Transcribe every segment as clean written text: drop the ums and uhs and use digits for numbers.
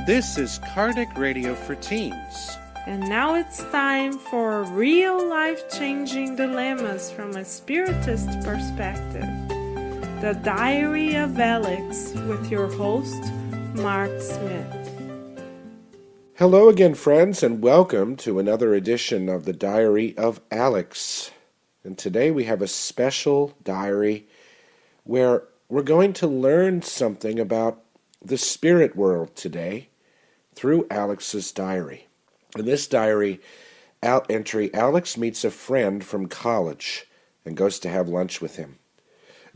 This is Kardec Radio for Teens. And now it's time for real life-changing dilemmas from a spiritist perspective. The Diary of Alex with your host, Mark Smith. Hello again, friends, and welcome to another edition of the Diary of Alex. And today we have a special diary where we're going to learn something about the spirit world today through Alex's diary. In this diary entry, Alex meets a friend from college and goes to have lunch with him.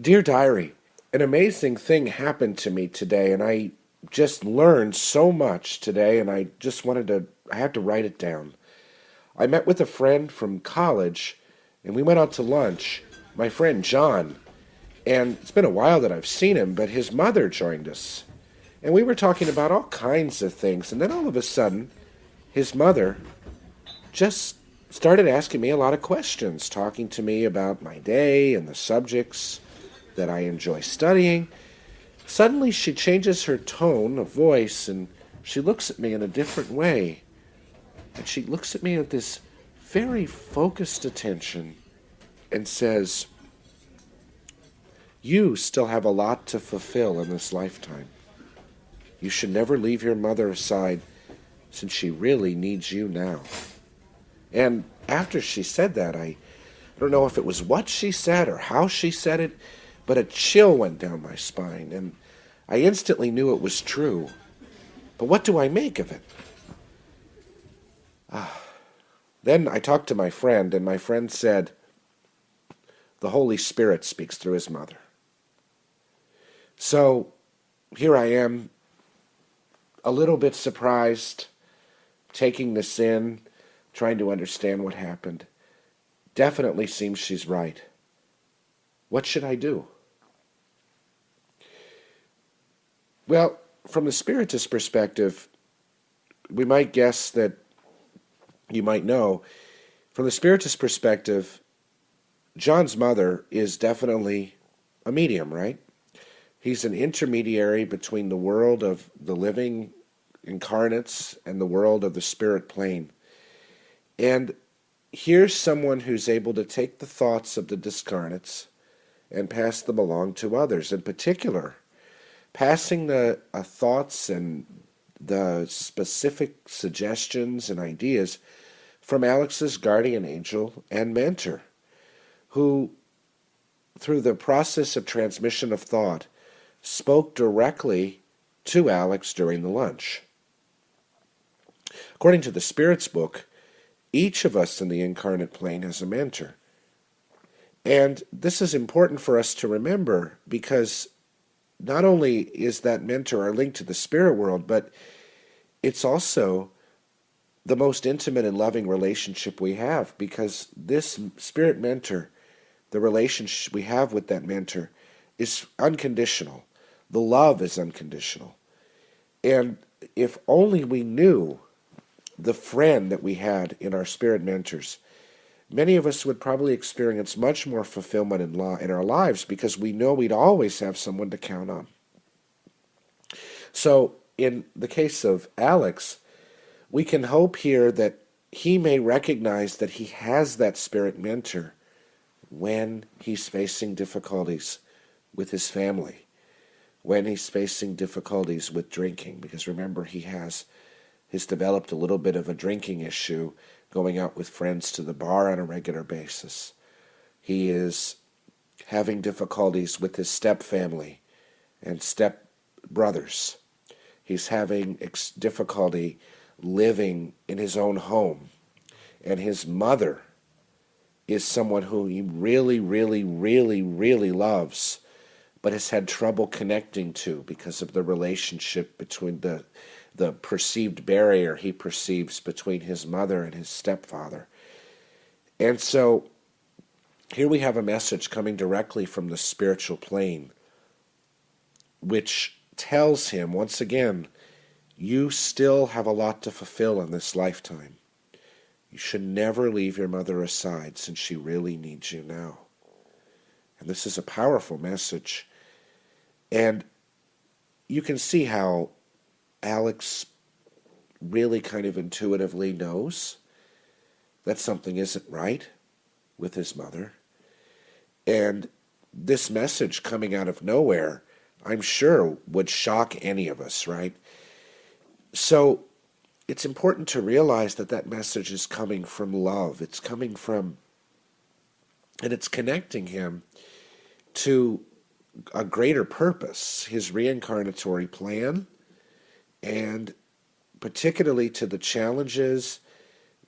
Dear diary, an amazing thing happened to me today, and I just learned so much today, and I had to write it down. I met with a friend from college, and we went out to lunch, my friend John, and it's been a while that I've seen him, but his mother joined us. And we were talking about all kinds of things, and then all of a sudden, his mother just started asking me a lot of questions, talking to me about my day and the subjects that I enjoy studying. Suddenly she changes her tone of voice, and she looks at me in a different way. And she looks at me with this very focused attention and says, "You still have a lot to fulfill in this lifetime. You should never leave your mother aside, since she really needs you now." And after she said that, I don't know if it was what she said or how she said it, but a chill went down my spine, and I instantly knew it was true. But what do I make of it? Then I talked to my friend, and my friend said, "The Holy Spirit speaks through his mother." So here I am, a little bit surprised, taking this in, trying to understand what happened. Definitely seems she's right. What should I do? Well, from the Spiritist perspective, we might guess that you might know, from the Spiritist perspective, John's mother is definitely a medium, right? He's an intermediary between the world of the living incarnates and the world of the spirit plane. And here's someone who's able to take the thoughts of the discarnates and pass them along to others. In particular, passing the thoughts and the specific suggestions and ideas from Alex's guardian angel and mentor, who, through the process of transmission of thought, spoke directly to Alex during the lunch. According to the Spirit's book, each of us in the incarnate plane has a mentor. And this is important for us to remember, because not only is that mentor our link to the spirit world, but it's also the most intimate and loving relationship we have, because this spirit mentor, the relationship we have with that mentor, is unconditional. The love is unconditional. And if only we knew the friend that we had in our spirit mentors, many of us would probably experience much more fulfillment in our lives, because we know we'd always have someone to count on. So in the case of Alex, we can hope here that he may recognize that he has that spirit mentor when he's facing difficulties with his family, when he's facing difficulties with drinking, because remember, he's developed a little bit of a drinking issue, going out with friends to the bar on a regular basis. He is having difficulties with his step-family and step-brothers. He's having difficulty living in his own home. And his mother is someone who he really, really, really, really loves, but has had trouble connecting to because of the relationship between the perceived barrier he perceives between his mother and his stepfather. And so here we have a message coming directly from the spiritual plane, which tells him, once again, you still have a lot to fulfill in this lifetime. You should never leave your mother aside, since she really needs you now. And this is a powerful message. And you can see how Alex really kind of intuitively knows that something isn't right with his mother. And this message coming out of nowhere, I'm sure, would shock any of us, right? So it's important to realize that that message is coming from love. It's coming from, and it's connecting him to a greater purpose, his reincarnatory plan, and particularly to the challenges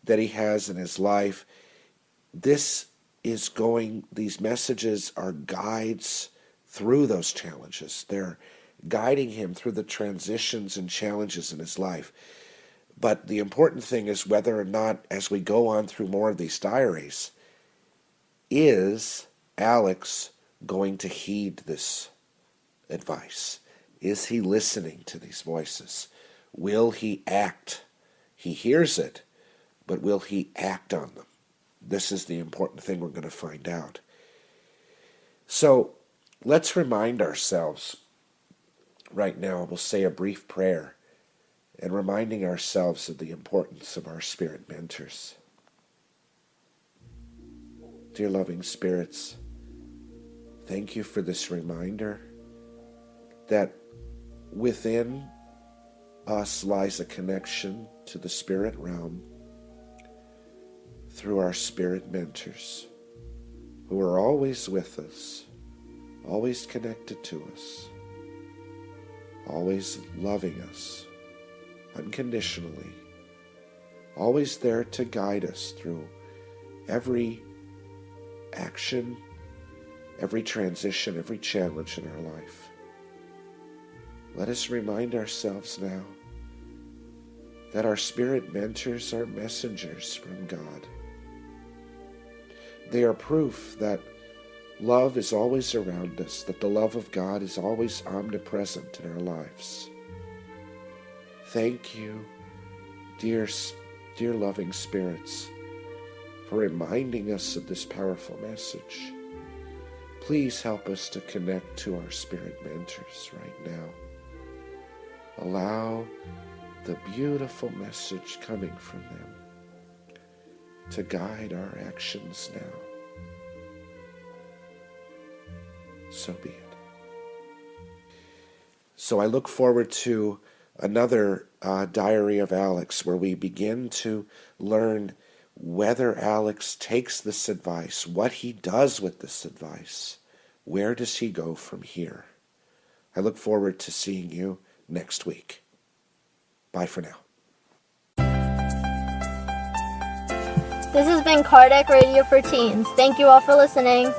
that he has in his life. These messages are guides through those challenges. They're guiding him through the transitions and challenges in his life. But the important thing is whether or not, as we go on through more of these diaries, is Alex going to heed this advice? Is he listening to these voices? Will he act? He hears it, but will he act on them? This is the important thing we're going to find out. So let's remind ourselves right now. We'll say a brief prayer and reminding ourselves of the importance of our spirit mentors. Dear loving spirits, thank you for this reminder that within us lies a connection to the spirit realm through our spirit mentors, who are always with us, always connected to us, always loving us unconditionally, always there to guide us through every action, every transition, every challenge in our life. Let us remind ourselves now that our spirit mentors are messengers from God. They are proof that love is always around us, that the love of God is always omnipresent in our lives. Thank you, dear loving spirits, for reminding us of this powerful message. Please help us to connect to our spirit mentors right now. Allow the beautiful message coming from them to guide our actions now. So be it. So I look forward to another Diary of Alex, where we begin to learn whether Alex takes this advice, what he does with this advice, where does he go from here. I look forward to seeing you next week. Bye for now. This has been Kardec Radio for Teens. Thank you all for listening.